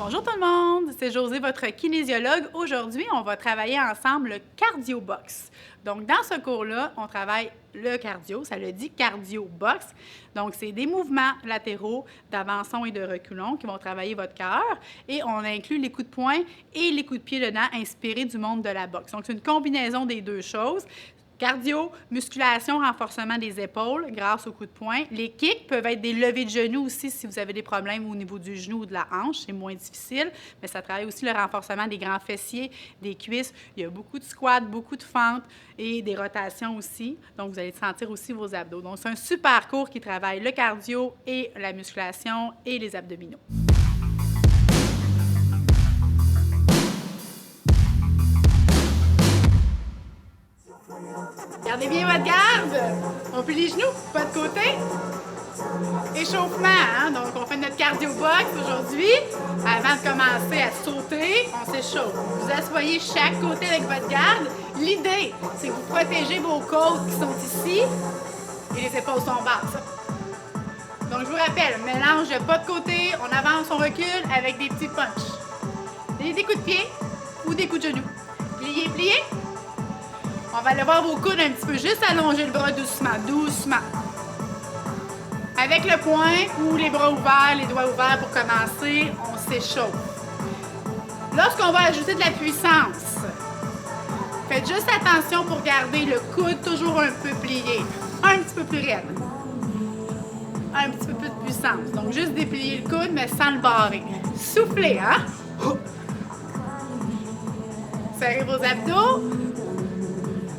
Bonjour tout le monde, c'est Josée, votre kinésiologue. Aujourd'hui, on va travailler ensemble le cardio box. Donc, dans ce cours-là, on travaille le cardio, ça le dit cardio box. Donc, c'est des mouvements latéraux d'avançon et de reculons qui vont travailler votre cœur. Et on inclut les coups de poing et les coups de pied dedans, inspirés du monde de la boxe. Donc, c'est une combinaison des deux choses. Cardio, musculation, renforcement des épaules grâce aux coups de poing. Les kicks peuvent être des levées de genoux aussi si vous avez des problèmes au niveau du genou ou de la hanche. C'est moins difficile, mais ça travaille aussi le renforcement des grands fessiers, des cuisses. Il y a beaucoup de squats, beaucoup de fentes et des rotations aussi. Donc, vous allez sentir aussi vos abdos. Donc, c'est un super cours qui travaille le cardio et la musculation et les abdominaux. Gardez bien votre garde. On plie les genoux, pas de côté. Échauffement, hein? Donc on fait notre cardio box aujourd'hui. Avant de commencer à sauter, on s'échauffe. Vous asseyez chaque côté avec votre garde. L'idée, c'est que vous protégez vos côtes qui sont ici et les épaules sont basses. Donc je vous rappelle, mélange de pas de côté, on avance, on recule avec des petits punches. Des coups de pied ou des coups de genoux. Pliez, pliez. On va aller voir vos coudes un petit peu, juste allonger le bras doucement, doucement. Avec le poing ou les bras ouverts, les doigts ouverts pour commencer, on s'échauffe. Lorsqu'on va ajouter de la puissance, faites juste attention pour garder le coude toujours un peu plié, un petit peu plus raide. Un petit peu plus de puissance. Donc juste déplier le coude, mais sans le barrer. Soufflez, hein? Serrez vos abdos.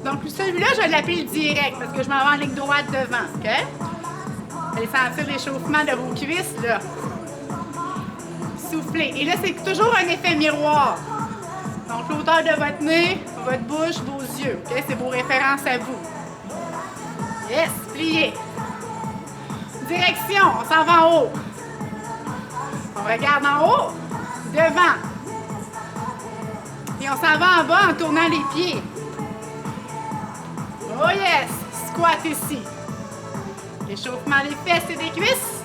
Donc, celui-là, je vais l'appeler direct parce que je m'en vais en ligne droite devant, OK? Vous allez sentir l'échauffement de vos cuisses, là. Soufflez. Et là, c'est toujours un effet miroir. Donc, l'auteur de votre nez, votre bouche, vos yeux, OK? C'est vos références à vous. Yes, pliez. Direction, on s'en va en haut. On regarde en haut, devant. Et on s'en va en bas en tournant les pieds. Oh yes! Squat ici. Échauffement des fesses et des cuisses.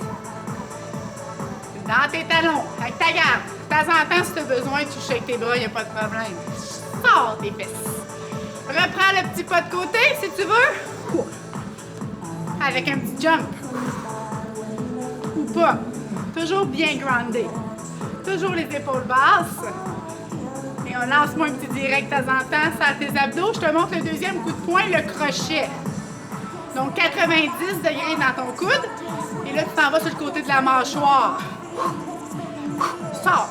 Dans tes talons, avec ta garde. De temps en temps, si tu as besoin, tu touches avec tes bras, il n'y a pas de problème. Sors tes fesses. Reprends le petit pas de côté, si tu veux. Avec un petit jump. Ou pas. Toujours bien groundé. Toujours les épaules basses. Et on lance-moi un petit direct de temps en temps sur tes abdos. Je te montre le deuxième coup de poing, le crochet. Donc 90 degrés dans ton coude. Et là, tu t'en vas sur le côté de la mâchoire. Sors.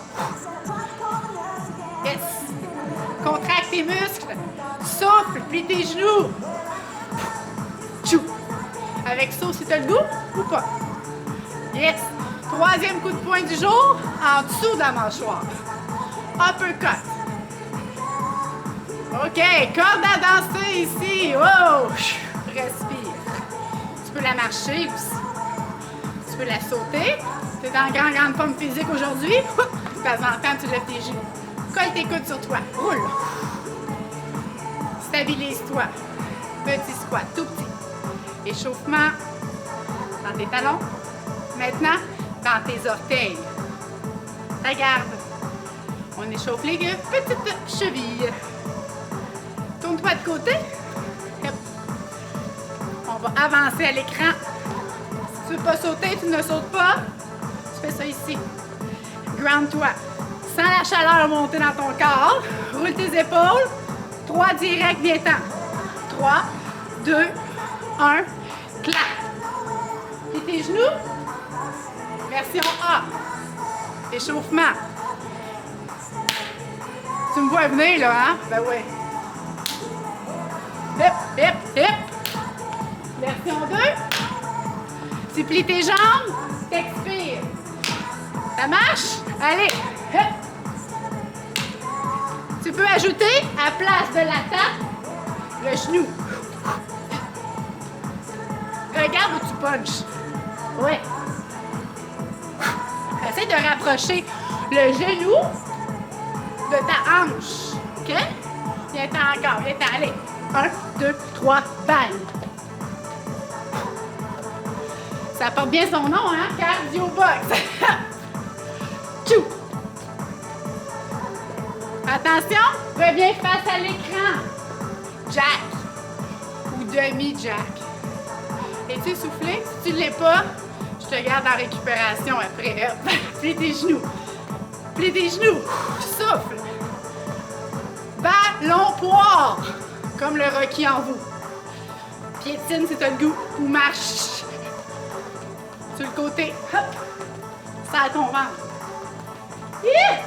Yes. Contracte tes muscles. Souffle, plie tes genoux. Tchou. Avec ça, si tu as le goût ou pas. Yes. Troisième coup de poing du jour, en dessous de la mâchoire. Uppercut. OK, corde à danser ici. Wow! Respire. Tu peux la marcher aussi. Tu peux la sauter. Tu es dans grande forme physique aujourd'hui. De temps en temps, tu lèves tes genoux. Colle tes coudes sur toi. Roule. Stabilise-toi. Petit squat, tout petit. Échauffement dans tes talons. Maintenant, dans tes orteils. Ta garde. On échauffe les petites chevilles. Tourne-toi de côté. On va avancer à l'écran. Si tu ne veux pas sauter, tu ne sautes pas. Tu fais ça ici. Ground-toi. Sens la chaleur monter dans ton corps. Roule tes épaules. 3 directs, viens-t'en. 3, 2, 1, clap. Et tes genoux. Version A. Échauffement. Tu me vois venir, là, hein? Ben oui. Hip, hip, hip. Version 2. Tu plies tes jambes, t'expires. Ça marche? Allez, hip. Tu peux ajouter, à place de la table, le genou. Regarde où tu punches. Ouais. Essaye de rapprocher le genou de ta hanche. OK? Viens-t'en encore, viens-t'en. Allez. 1, 2, 3, bang! Ça porte bien son nom, hein? Cardio box! Tchou! Attention, reviens face à l'écran. Jack ou demi-jack. Es-tu essoufflé? Si tu ne l'es pas, je te garde en récupération après. Plie tes genoux. Plie tes genoux. Souffle. Ballon poire. Comme le Rocky en vous. Piétine si tu as le goût. Ou marche. Sur le côté. Hop. Serre ton ventre. Yeah!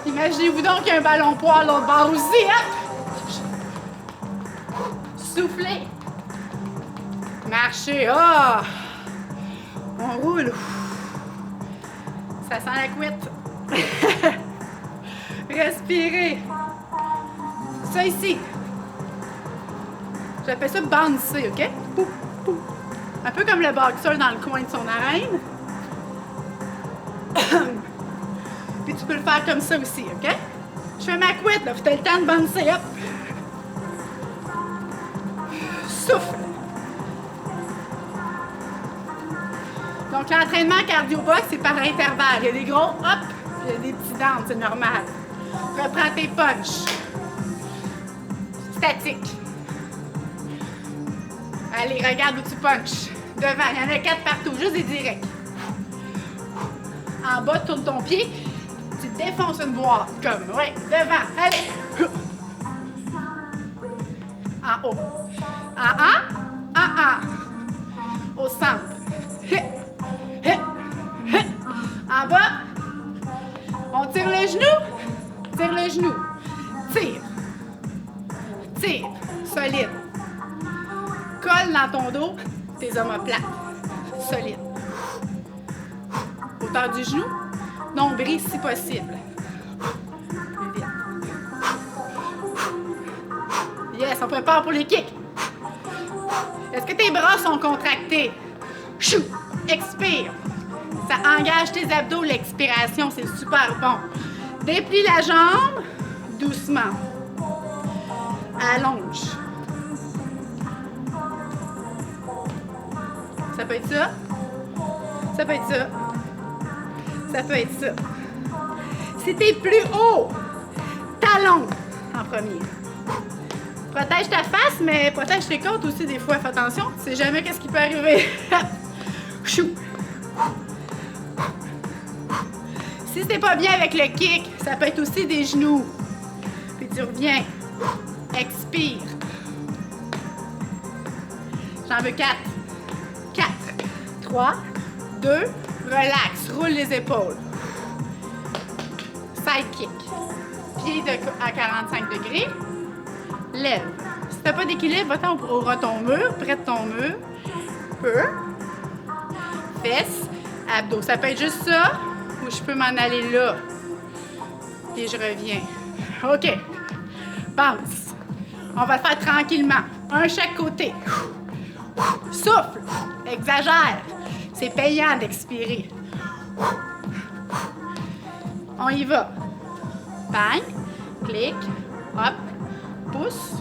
Imaginez-vous donc qu'il y a un ballon poire à l'autre bord aussi. Hop. Soufflez. Marchez. Ah! On roule. Ça sent la couette. Respirez. Ça ici. J'appelle ça bouncer, OK? Pou, pou. Un peu comme le boxeur dans le coin de son arène. Puis tu peux le faire comme ça aussi, OK? Je fais ma couette, là. Vous avez le temps de bouncer. Hop. Souffle. Donc, l'entraînement cardio-box, c'est par intervalle. Il y a des gros hop, il y a des petits downs, c'est normal. Reprends tes punches. Statique. Allez, regarde où tu punches. Devant, il y en a 4 partout, juste des directs. En bas, tourne ton pied. Tu défonces une boîte, comme, ouais, devant. Allez. En haut. En Au centre. En bas, on tire le genou, tire le genou, tire, tire, solide. Colle dans ton dos tes omoplates, solide. Hauteur du genou, nombril si possible. Plus vite. Yes, on prépare pour les kicks. Est-ce que tes bras sont contractés? Chou, expire. Ça engage tes abdos, l'expiration, c'est super bon. Déplie la jambe, doucement. Allonge. Ça peut être ça. Ça peut être ça. Ça peut être ça. Si t'es plus haut, talon en premier. Protège ta face, mais protège tes côtes aussi des fois. Fais attention, tu sais jamais qu'est-ce qui peut arriver. Chou. Si c'est pas bien avec le kick, ça peut être aussi des genoux. Puis tu reviens. Expire. J'en veux 4. 4. 3. 2. Relax. Roule les épaules. Side kick. Pied à 45 degrés. Lève. Si t'as pas d'équilibre, va-t'en au ton mur, près de ton mur. Peu. Fesses. Abdos. Ça peut être juste ça. Ou je peux m'en aller là. Et je reviens. OK. Bounce. On va le faire tranquillement. Un chaque côté. Souffle. Exagère. C'est payant d'expirer. On y va. Bang. Clic. Hop. Pousse.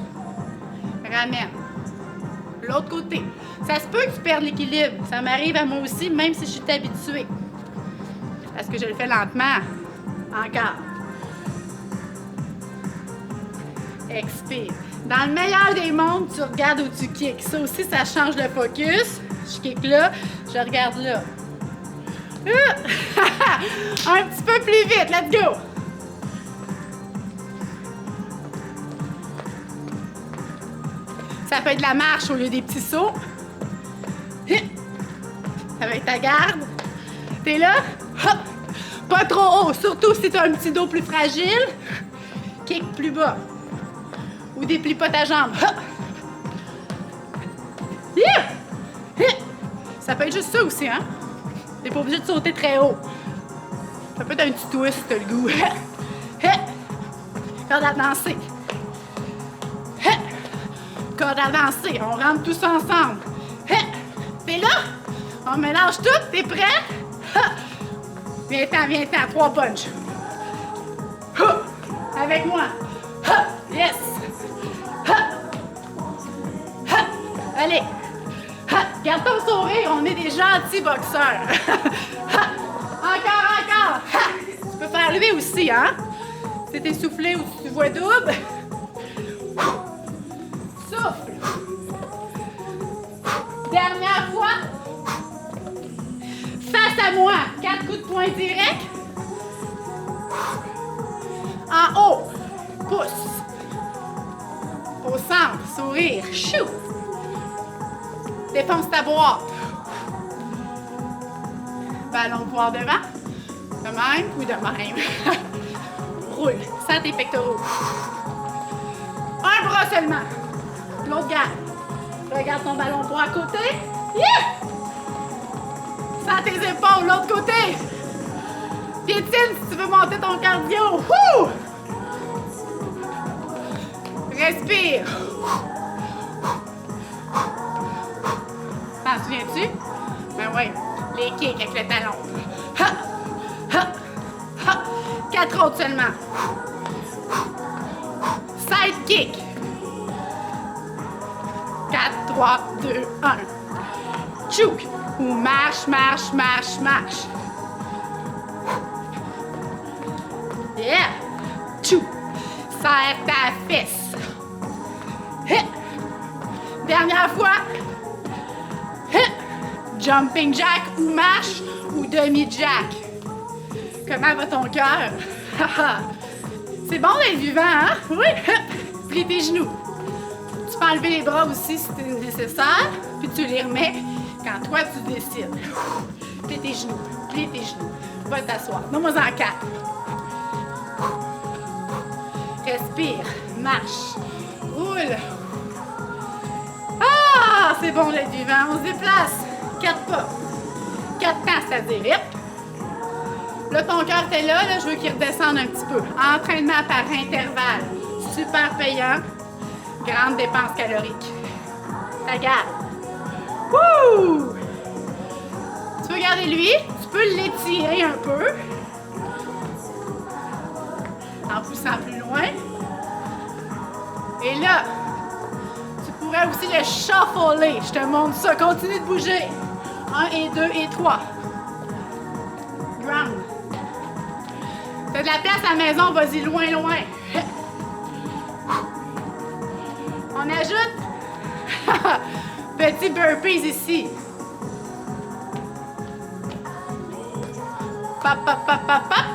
Ramène. L'autre côté. Ça se peut que tu perdes l'équilibre. Ça m'arrive à moi aussi, même si je suis habituée. Parce que je le fais lentement. Encore. Expire. Dans le meilleur des mondes, tu regardes où tu kicks. Ça aussi, ça change le focus. Je kick là, je regarde là. Un petit peu plus vite. Let's go. Ça peut être de la marche au lieu des petits sauts. Avec ta garde. T'es là. Hop. Pas trop haut, surtout si tu as un petit dos plus fragile. Kick plus bas. Ou déplie pas ta jambe. Ça peut être juste ça aussi, hein? T'es pas obligé de sauter très haut. Ça peut être un petit twist si t'as le goût. Corde à danser. Corde à danser. On rentre tous ensemble. T'es là? On mélange tout. T'es prêt? Viens-t'en, viens-t'en. 3 punches. Avec moi. Yes. Allez. Garde ton sourire. On est des gentils boxeurs. Encore. Tu peux faire lever aussi, hein? Si t'es essoufflé ou si tu vois double, souffle. Dernière fois. Face à moi, 4 coups de poing directs. En haut, pouce. Au centre, sourire, chou. Défonce ta boîte. Ballon de poire devant. De même ou de même. Roule, sens tes pectoraux. Un bras seulement. L'autre garde. Regarde ton ballon de poire à côté. Yeah! Sens tes épaules, l'autre côté. Piétine si tu veux monter ton cardio. Wouh! Respire. T'en souviens-tu? Ben oui, les kicks avec le talon. Ha! Ha! Ha! 4 autres seulement. Side kick. 4, 3, 2, 1. Chouk. Ou marche, marche, marche, marche. Yeah. Chouk. Serre ta fesse. Hit. Dernière fois. Hit. Jumping jack ou marche ou demi-jack. Comment va ton cœur? C'est bon d'être vivant, hein? Oui. Plie tes genoux. Tu peux enlever les bras aussi si c'est nécessaire, puis tu les remets quand toi tu décides. Plie tes genoux. Plie tes genoux. Va t'asseoir. Donne-moi-en 4. Respire. Marche. Roule. Ah, c'est bon d'être vivant. On se déplace. 4 pas. 4 temps, c'est-à-dire, hip. Là, ton cœur est là, je veux qu'il redescende un petit peu. Entraînement par intervalle. Super payant. Grande dépense calorique. Ta garde. Wouh! Tu peux garder lui. Tu peux l'étirer un peu. En poussant plus loin. Et là, tu pourrais aussi le shuffler. Je te montre ça. Continue de bouger. 1 et 2 et 3. Ground. T'as de la place à la maison, vas-y loin, loin. On ajoute petit burpees ici. Pop, pop, pop, pop, pop.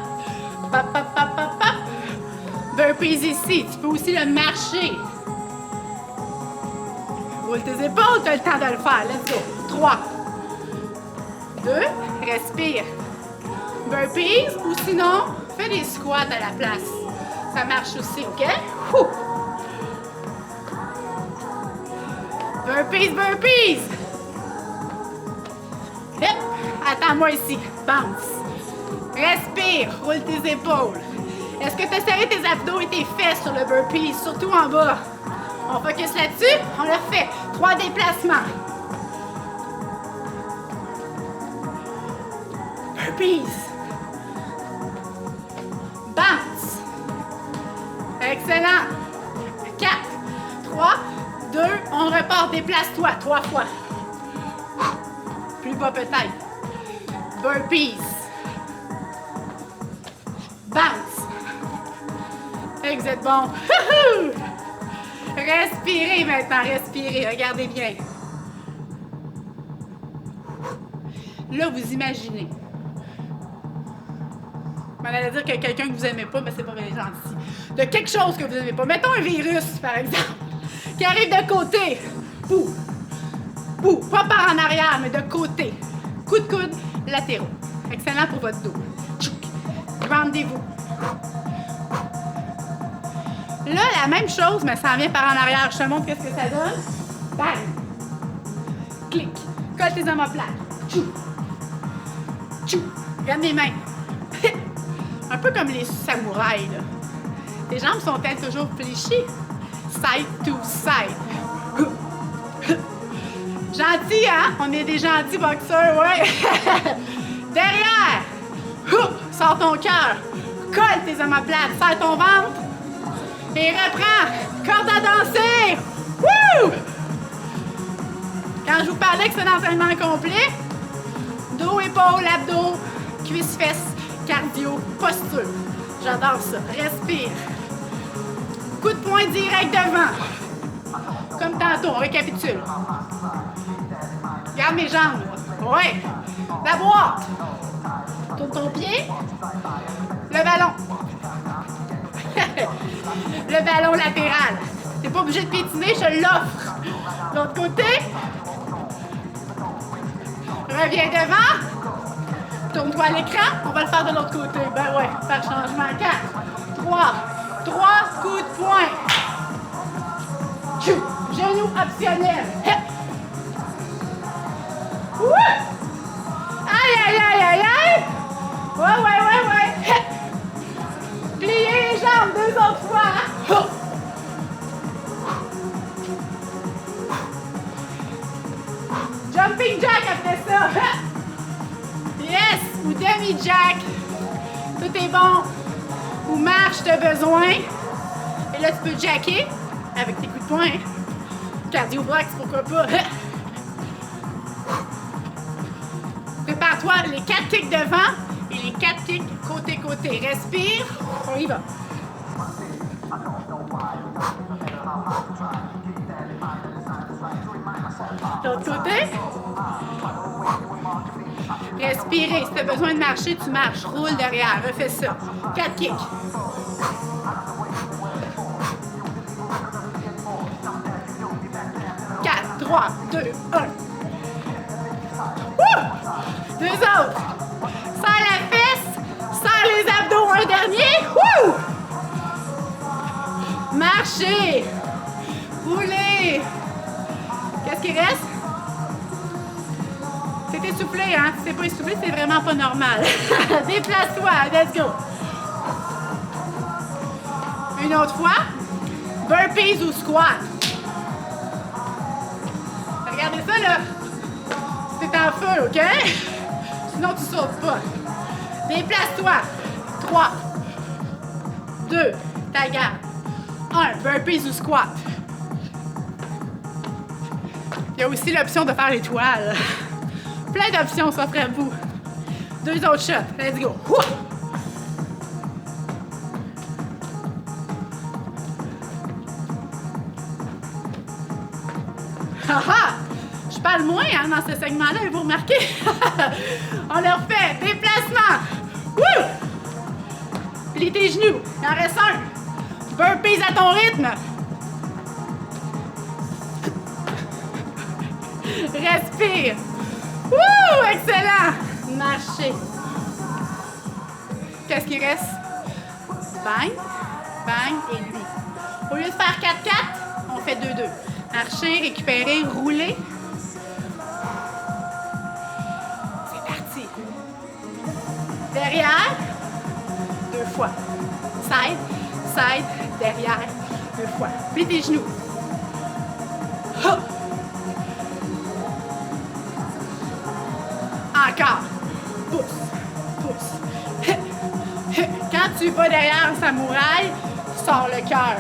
Pop, pop, pop, pop, pop. Burpees ici. Tu peux aussi le marcher. Roule tes épaules, tu as le temps de le faire. Let's go. 3, 2, respire. Burpees ou sinon, fais des squats à la place. Ça marche aussi, OK? Ouh. Burpees, burpees! Hip. Attends-moi ici. Bounce. Respire. Roule tes épaules. Est-ce que tu as serré tes abdos et tes fesses sur le burpees, surtout en bas? On focus là-dessus. On le fait. 3 déplacements. Burpees. Bounce. Excellent. 4, 3, 2, on repart. Déplace-toi 3 fois. Plus bas peut-être. Burpees. Bounce. Vous êtes bon. Respirez maintenant, respirez. Regardez bien. Là, vous imaginez. On allait dire que quelqu'un que vous n'aimez pas, mais c'est pas bien gentil. De quelque chose que vous n'aimez pas. Mettons un virus, par exemple, qui arrive de côté. Bouh. Bouh. Pas par en arrière, mais de côté. Coup de coude, latéraux. Excellent pour votre dos. Rendez-vous. Là, la même chose, mais ça en vient par en arrière. Je te montre qu'est-ce que ça donne. Bang. Clic. Colle tes omoplates. Tchou. Tchou. Regarde mes mains. Un peu comme les samouraïs, là. Tes jambes sont-elles toujours fléchies? Side to side. Gentil, hein? On est des gentils boxeurs, ouais. Derrière. Sors ton cœur. Colle tes omoplates. Serre ton ventre. Et reprends. Corde à danser. Wouh! Quand je vous parlais que c'est un entraînement complet, dos, épaules, abdos, cuisses, fesses, cardio, posture. J'adore ça. Respire. Coup de poing direct devant. Comme tantôt, on récapitule. Regarde mes jambes. Ouais. La boîte. Tourne ton pied. Le ballon. Le ballon latéral. T'es pas obligé de piétiner, je te l'offre. L'autre côté. Reviens devant. Tourne-toi à l'écran. On va le faire de l'autre côté. Ben ouais, par changement. 4, 3 coups de poing. Genou optionnel. Aïe, aïe, aïe, aïe, aïe. Ouais. Pliez les jambes 2 autres fois. Jumping jack après ça. Yes, ou demi-jack. Tout est bon. Ou marche, t'as besoin. Et là, tu peux jacker avec tes coups de poing. Cardio box, pourquoi pas. Prépare-toi les 4 kicks devant et les 4 kicks côté-côté. Respire. On y va. L'autre côté. Respirez. Si tu as besoin de marcher, tu marches. Roule derrière. Refais ça. 4 kicks. 4, 3, 2, 1. Deux autres. Serre la fesse. Serre les abdos. Un dernier. Wouh! Marchez. Roulez. Qu'est-ce qui reste? C'est essoufflé, hein? Si c'est pas essoufflé, c'est vraiment pas normal. Déplace-toi. Let's go. Une autre fois. Burpees ou squat. Regardez ça, là. C'est en feu, OK? Sinon, tu sautes pas. Déplace-toi. 3, 2, ta garde. 1, burpees ou squat. Il y a aussi l'option de faire l'étoile. Plein d'options s'offrent à vous. 2 autres shots. Let's go. Wouh! Haha! Je parle moins hein, dans ce segment-là, vous remarquez? On le refait. Déplacement. Wouh! Plie tes genoux. Il en reste un. Burpees à ton rythme. Respire. Wouh! Excellent. Marchez. Qu'est-ce qui reste? Bang, bang et lui. Au lieu de faire 4-4, on fait 2-2. Marcher, récupérer, rouler. C'est parti. Derrière, 2 fois. Side, side, derrière, 2 fois. Plie tes genoux. Hop. Encore. Pousse, pousse. Quand tu vas derrière un samouraï, sors le cœur.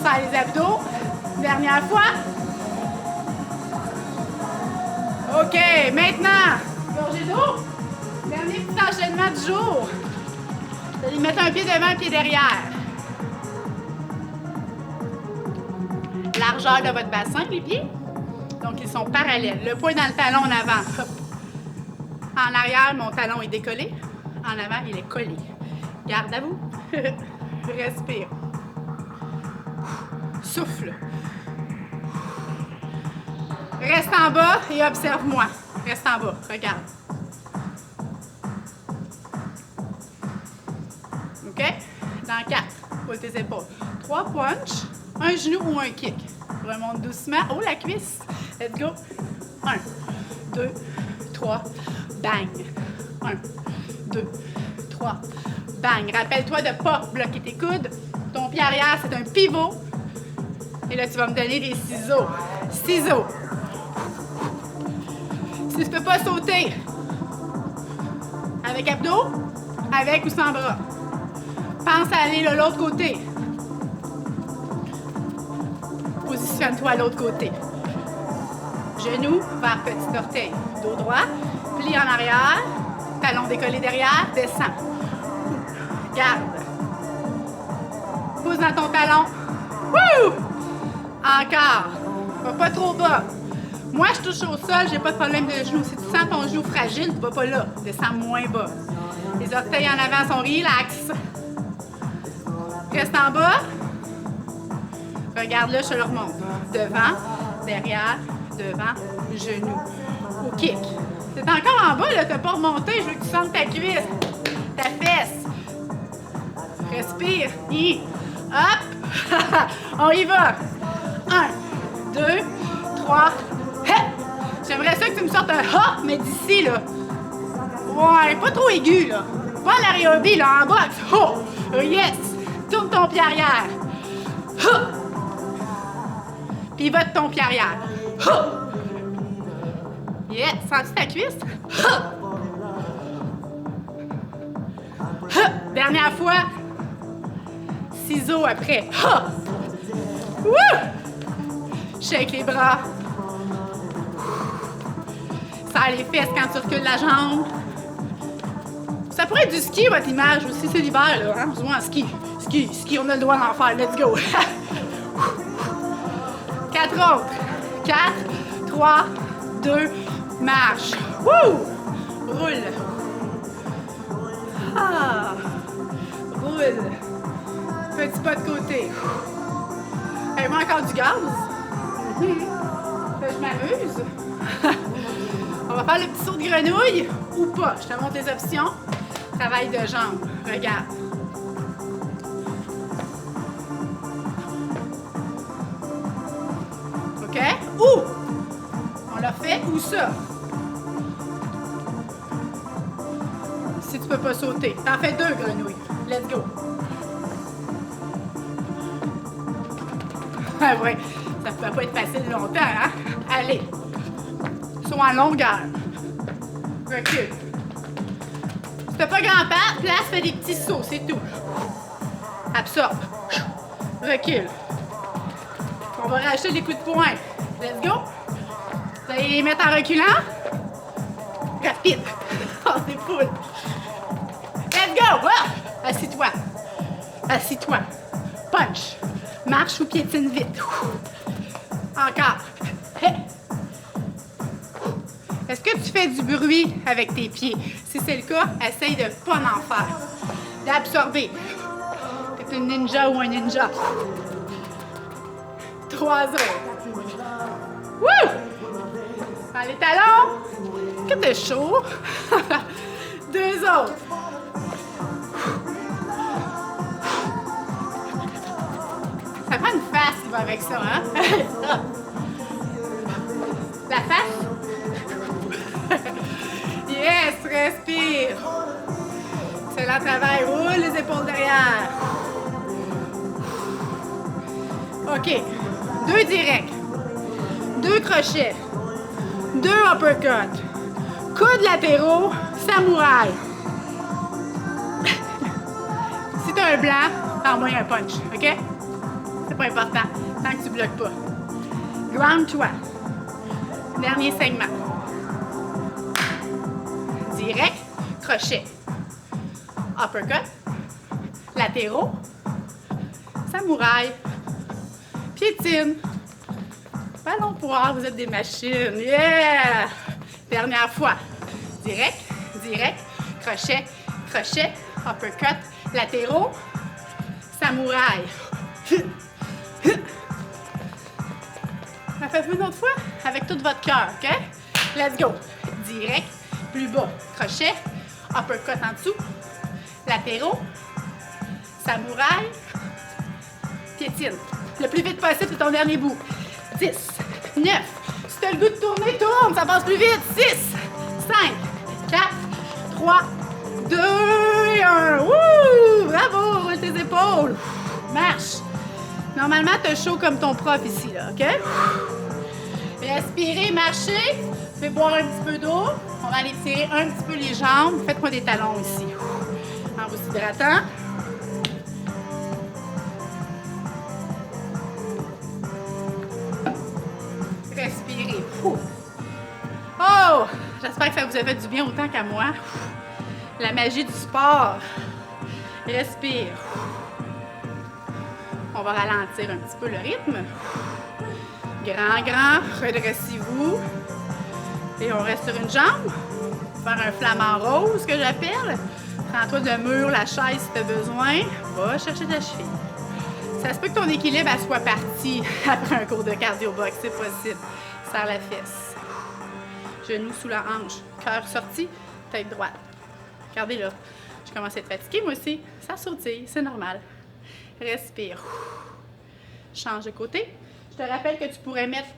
Serre les abdos. Dernière fois. OK, maintenant, gorgée d'eau. Dernier petit enchaînement du jour. Vous allez mettre un pied devant, un pied derrière. Largeur de votre bassin, les pieds. Donc, ils sont parallèles. Le poing dans le talon en avant. Hop. En arrière, mon talon est décollé. En avant, il est collé. Garde à vous. Respire. Souffle. Reste en bas et observe-moi. Reste en bas. Regarde. OK? Dans 4. Pose tes épaules. 3 punch. Un genou ou un kick. Remonte doucement. Oh, la cuisse. Let's go. 1, 2, 3. Bang. 1, 2, 3. Bang. Rappelle-toi de ne pas bloquer tes coudes. Ton pied arrière, c'est un pivot. Et là, tu vas me donner des ciseaux. Ciseaux. Si tu ne peux pas sauter, avec abdos, avec ou sans bras. Pense à aller de l'autre côté. Positionne-toi à l'autre côté. Genoux vers petit orteil. Dos droit. Plie en arrière. Talon décollé derrière. Descends. Garde. Pousse dans ton talon. Wouh! Encore. Va pas trop bas. Moi, je touche au sol, j'ai pas de problème de genou. Si tu sens ton genou fragile, tu vas pas là. Descends moins bas. Les orteils en avant sont relax. Reste en bas. Regarde là, je te le remonte. Devant, derrière, devant, genou. Au kick. C'est encore en bas, là, t'as pas remonté. Je veux que tu sentes ta cuisse, ta fesse. Respire. Et hop! On y va. 1, 2, 3. J'aimerais ça que tu me sortes un ha, mais d'ici, là. Ouais, pas trop aigu, là. Pas l'aérobie, là, en boxe. Oh! Yes! Tourne ton pied arrière. Ha! Pivote ton pied arrière. Ha! Yes! Sens-tu ta cuisse? Ha! Ha! Dernière fois. Ciseaux après. Ha! Wouh! Shake les bras. Serre les fesses quand tu recules la jambe. Ça pourrait être du ski, votre image aussi. C'est l'hiver, là. Hein? Dis-moi, ski. Ski, on a le droit d'en faire. Let's go. 4 autres. 4, 3, 2, marche. Wouh! Roule. Ah! Roule. Petit pas de côté. Hey, moi, encore du gaz. Je m'amuse. On va faire le petit saut de grenouille ou pas. Je te montre les options. Travail de jambes. Regarde. OK? Où? On l'a fait où ça? Si tu peux pas sauter. T'en fais 2 grenouilles. Let's go. Ah ouais, ça ne peut pas être facile longtemps, hein? Allez. Saut en longueur. Recule. Si t'as pas grand place, fais des petits sauts, c'est tout. Absorbe. Recule. On va rajouter des coups de poing. Let's go. Vous allez les mettre en reculant. Rapide. Oh, c'est full. Let's go. Ah! Assis-toi. Assis-toi. Punch. Marche ou piétine vite. Encore. Est-ce que tu fais du bruit avec tes pieds? Si c'est le cas, essaye de ne pas en faire. D'absorber. T'es une ninja ou un ninja. 3 autres. Wouh! Dans les talons. Que t'es chaud. 2 autres. Ça prend une face qui va avec ça, hein? La face? Yes, respire. Excellent travail. Roule les épaules derrière. OK. 2 directs. 2 crochets. 2 uppercuts. Coudes latéraux. Samouraï. Si t'as un blanc, t'envoies un punch. OK? C'est pas important. Tant que tu bloques pas. Ground-toi. Dernier segment. Direct, crochet. Uppercut. Latéraux. Samouraï. Piétine. Ballon poire, vous êtes des machines. Yeah! Dernière fois. Direct, direct, crochet, crochet, uppercut, latéraux, samouraï. Faites-vous une autre fois avec tout votre cœur, OK? Let's go. Direct, plus bas, crochet, uppercut en dessous, latéraux, samouraï, piétine. Le plus vite possible, c'est ton dernier bout. 10, 9. Si tu as le goût de tourner, tourne, ça passe plus vite. 6, 5, 4, 3, 2 et 1. Wouh! Bravo! Roule tes épaules. Marche. Normalement, tu as chaud comme ton prof ici, là, OK? Respirez, marchez. Fais boire un petit peu d'eau. On va aller tirer un petit peu les jambes. Faites-moi des talons ici. En vous hydratant. Respirez. Oh! J'espère que ça vous a fait du bien autant qu'à moi. La magie du sport. Respire. On va ralentir un petit peu le rythme. Grand, redressez-vous. Et on reste sur une jambe. Faire un flamant rose, que j'appelle. Prends-toi le mur, la chaise si tu as besoin. Va chercher ta cheville. Ça se peut que ton équilibre elle soit parti après un cours de cardio box, c'est possible. Serre la fesse. Genoux sous la hanche. Cœur sorti, tête droite. Regardez là. Je commence à être fatiguée, moi aussi. Ça sautille, c'est normal. Respire. Change de côté. Je te rappelle que tu pourrais mettre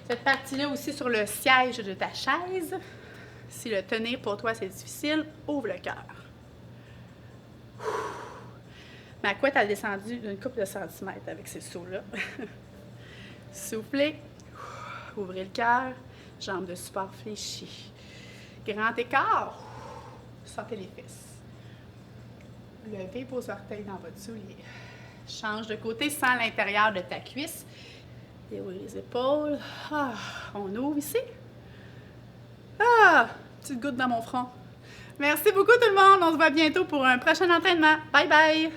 cette partie-là aussi sur le siège de ta chaise. Si le tenir pour toi, c'est difficile, ouvre le cœur. Ma couette a descendu d'une couple de centimètres avec ces sauts-là. Soufflez. Ouvrez le cœur. Jambes de support fléchies. Grand écart. Sortez les fesses. Levez vos orteils dans votre soulier. Change de côté, sens l'intérieur de ta cuisse. Déroulez les épaules. Ah, on ouvre ici. Ah, petite goutte dans mon front. Merci beaucoup tout le monde. On se voit bientôt pour un prochain entraînement. Bye bye!